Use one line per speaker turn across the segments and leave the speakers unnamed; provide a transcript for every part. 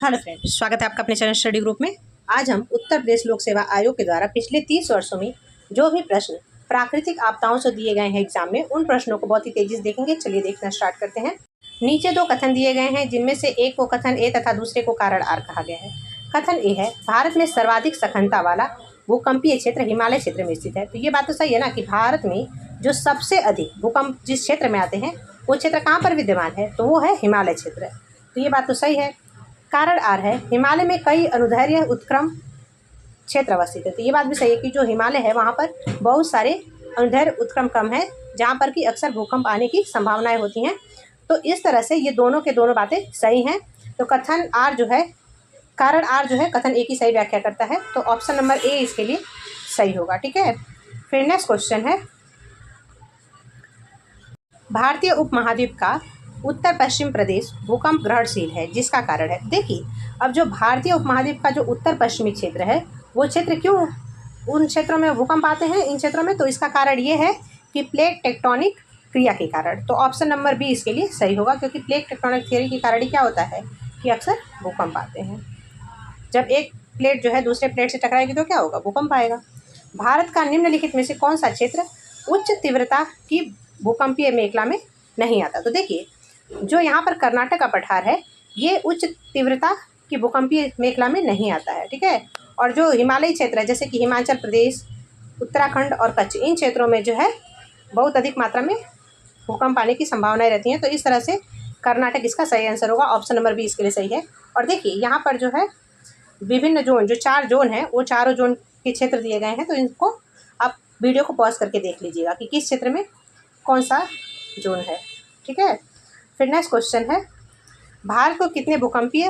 Hello friend, स्वागत है आपका अपने चैनल स्टडी ग्रुप में। आज हम उत्तर प्रदेश लोक सेवा आयोग के द्वारा पिछले 30 वर्षों में जो भी प्रश्न प्राकृतिक आपदाओं से दिए गए हैं एग्जाम में, उन प्रश्नों को बहुत ही तेजी से देखेंगे। चलिए देखना स्टार्ट करते हैं। नीचे दो कथन दिए गए हैं, जिनमें से एक को कथन ए तथा दूसरे को कारण आर कहा गया है। कथन ए है, भारत में सर्वाधिक सघनता वाला भूकंपीय क्षेत्र हिमालय क्षेत्र में स्थित है। तो ये बात तो सही है ना कि भारत में जो सबसे अधिक भूकंप जिस क्षेत्र में आते हैं वो क्षेत्र कहाँ पर विद्यमान है, तो वो है हिमालय क्षेत्र। तो ये बात तो सही है। कारण आर है, हिमालय में कई अनुदैर्ध्य उत्क्रम क्षेत्र अवस्थित है। तो ये बात भी सही है कि जो हिमालय है वहाँ पर बहुत सारे अनुदैर्ध्य उत्क्रम क्रम है, जहाँ पर कि अक्सर भूकंप आने की संभावनाएं होती हैं। तो इस तरह से ये दोनों के दोनों बातें सही हैं। तो कथन आर जो है, कारण आर जो है कथन ए की सही व्याख्या करता है। तो ऑप्शन नंबर ए इसके लिए सही होगा। ठीक है, फिर नेक्स्ट क्वेश्चन है, भारतीय उपमहाद्वीप का उत्तर पश्चिम प्रदेश भूकंप ग्रहणशील है, जिसका कारण है। देखिए, अब जो भारतीय उपमहाद्वीप का जो उत्तर पश्चिमी क्षेत्र है, वो क्षेत्र क्यों उन क्षेत्रों में भूकंप आते हैं इन क्षेत्रों में, तो इसका कारण ये है कि प्लेट टेक्टोनिक क्रिया के कारण। तो ऑप्शन नंबर बी इसके लिए सही होगा, क्योंकि प्लेट टेक्टोनिक थियरी के कारण ही क्या होता है कि अक्सर भूकंप आते हैं। जब एक प्लेट जो है दूसरे प्लेट से टकराएगी तो क्या होगा, भूकंप आएगा। भारत का निम्नलिखित में से कौन सा क्षेत्र उच्च तीव्रता की भूकंपीय मेखला में नहीं आता। तो देखिए, जो यहाँ पर कर्नाटक का पठार है, ये उच्च तीव्रता की भूकंपीय मेखला में नहीं आता है। ठीक है, और जो हिमालयी क्षेत्र है, जैसे कि हिमाचल प्रदेश, उत्तराखंड और कच्छ, इन क्षेत्रों में जो है बहुत अधिक मात्रा में भूकंप आने की संभावनाएं रहती हैं। तो इस तरह से कर्नाटक इसका सही आंसर होगा। ऑप्शन नंबर बी इसके लिए सही है। और देखिए, यहाँ पर जो है विभिन्न जोन, जो 4 जोन हैं, वो चारों जोन के क्षेत्र दिए गए हैं। तो इनको आप वीडियो को पॉज करके देख लीजिएगा कि किस क्षेत्र में कौन सा जोन है। ठीक है, फिर नेक्स्ट क्वेश्चन है, भारत को कितने भूकंपीय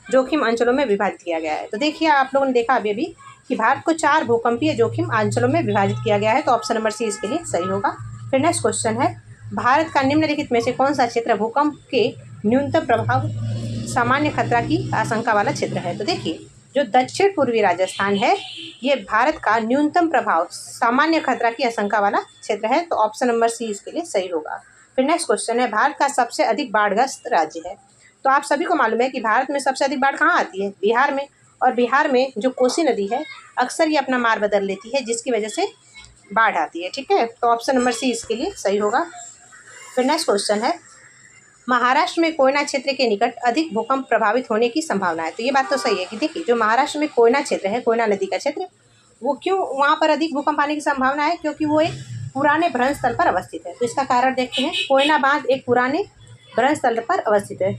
जोखिम अंचलों में विभाजित किया गया है। तो देखिए, आप लोगों ने देखा अभी अभी कि भारत को 4 भूकंपीय जोखिम अंचलों में विभाजित किया गया है। तो ऑप्शन नंबर सी इसके लिए सही होगा। फिर नेक्स्ट क्वेश्चन है, भारत का निम्नलिखित में से कौन सा क्षेत्र भूकंप के न्यूनतम प्रभाव सामान्य खतरा की आशंका वाला क्षेत्र है। तो देखिए, जो दक्षिण पूर्वी राजस्थान है, ये भारत का न्यूनतम प्रभाव सामान्य खतरा की आशंका वाला क्षेत्र है। तो ऑप्शन नंबर सी इसके लिए सही होगा। फिर नेक्स्ट क्वेश्चन है, भारत का सबसे अधिक बाढ़ग्रस्त राज्य है। तो आप सभी को मालूम है कि भारत में सबसे अधिक बाढ़ कहाँ आती है, बिहार में। और बिहार में जो कोसी नदी है, अक्सर ये अपना मार्ग बदल लेती है, जिसकी वजह से बाढ़ आती है। ठीक है, तो ऑप्शन नंबर सी इसके लिए सही होगा। फिर नेक्स्ट क्वेश्चन है, महाराष्ट्र में कोयना क्षेत्र के निकट अधिक भूकंप प्रभावित होने की संभावना है। तो ये बात तो सही है कि देखिए, जो महाराष्ट्र में कोयना क्षेत्र है, कोयना नदी का क्षेत्र, वो क्यों वहाँ पर अधिक भूकंप आने की संभावना है, क्योंकि वो एक पुराने भ्रंश स्थल पर अवस्थित है। तो इसका कारण देखते हैं, कोयना बांध एक पुराने भ्रंश स्थल पर अवस्थित है,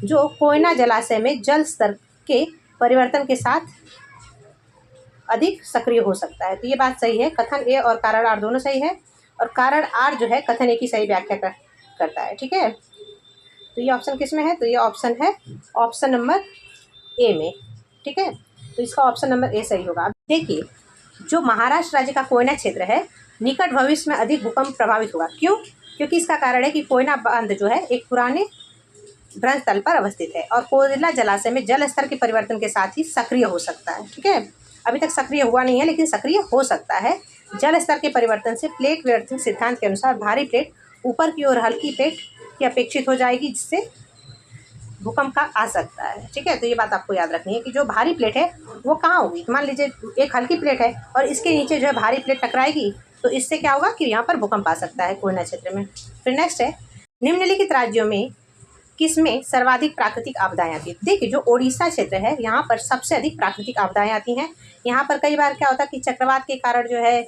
जो कोयना जलाशय में जल स्तर के परिवर्तन के साथ अधिक सक्रिय हो सकता है। तो ये बात सही है, कथन ए और कारण आर दोनों सही है। और कारण आर जो है कथन ए की सही व्याख्या करता है। ठीक है, तो ये ऑप्शन किस में है, तो ये ऑप्शन है ऑप्शन नंबर ए में। ठीक है, तो इसका ऑप्शन नंबर ए सही होगा। अब देखिए, जो महाराष्ट्र राज्य का कोयना क्षेत्र है, निकट भविष्य में अधिक भूकंप प्रभावित होगा। क्यों, क्योंकि इसका कारण है कि कोयना बांध जो है एक पुराने भ्रंश स्थल पर अवस्थित है, और कोयला जलाशय में जल स्तर के परिवर्तन के साथ ही सक्रिय हो सकता है। ठीक है, अभी तक सक्रिय हुआ नहीं है, लेकिन सक्रिय हो सकता है। जल स्तर के परिवर्तन से प्लेट विवर्तन सिद्धांत के अनुसार भारी प्लेट ऊपर की ओर हल्की प्लेट की अपेक्षित हो जाएगी, जिससे भूकंप का आ सकता है। ठीक है, तो ये बात आपको याद रखनी है कि जो भारी प्लेट है वो कहाँ होगी। मान लीजिए एक हल्की प्लेट है और इसके नीचे जो है भारी प्लेट टकराएगी, तो इससे क्या होगा कि यहाँ पर भूकंप आ सकता है कोयना क्षेत्र में। फिर नेक्स्ट है, निम्नलिखित राज्यों में किसमें सर्वाधिक प्राकृतिक आपदाएं आती है। देखिए, जो ओडिशा क्षेत्र है, यहाँ पर सबसे अधिक प्राकृतिक आपदाएं आती हैं। यहाँ पर कई बार क्या होता है कि चक्रवात के कारण जो है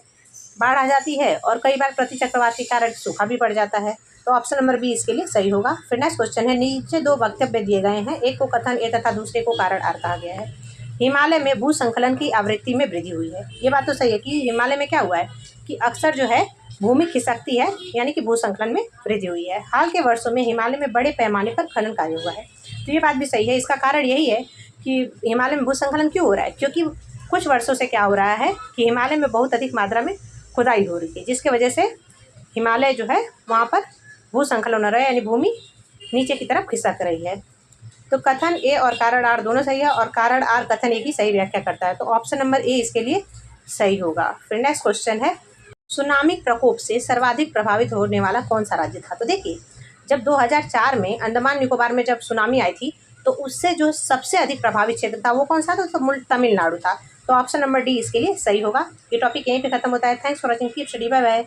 बाढ़ आ जाती है, और कई बार प्रति चक्रवात के कारण सूखा भी पड़ जाता है। तो ऑप्शन नंबर बी इसके लिए सही होगा। फिर नेक्स्ट क्वेश्चन है, नीचे 2 वक्तव्य दिए गए हैं, एक को कथन ए तथा दूसरे को कारण आर कहा गया है। हिमालय में भूसंकलन की आवृत्ति में वृद्धि हुई है। ये बात तो सही है कि हिमालय में क्या हुआ है कि अक्सर जो है भूमि खिसकती है, यानी कि भूसंकलन में वृद्धि हुई है। हाल के वर्षों में हिमालय में बड़े पैमाने पर खनन कार्य हुआ है। तो ये बात भी सही है। इसका कारण यही है कि हिमालय में भूसंकलन क्यों हो रहा है, क्योंकि कुछ वर्षों से क्या हो रहा है कि हिमालय में बहुत अधिक मात्रा में खुदाई हो रही है, जिसकी वजह से हिमालय जो है वहाँ पर भूसंकलन हो रहा है, यानी भूमि नीचे की तरफ खिसक रही है। तो कथन ए और कारण आर दोनों सही है, और कारण आर कथन ए की सही व्याख्या करता है। तो ऑप्शन नंबर ए इसके लिए सही होगा। फिर नेक्स्ट क्वेश्चन है, सुनामी प्रकोप से सर्वाधिक प्रभावित होने वाला कौन सा राज्य था। तो देखिए, जब 2004 में अंडमान निकोबार में जब सुनामी आई थी, तो उससे जो सबसे अधिक प्रभावित क्षेत्र था वो कौन सा था? तो तमिलनाडु था। तो ऑप्शन नंबर डी इसके लिए सही होगा। ये टॉपिक यहीं पे खत्म होता है। Thanks for watching, keep study, bye bye.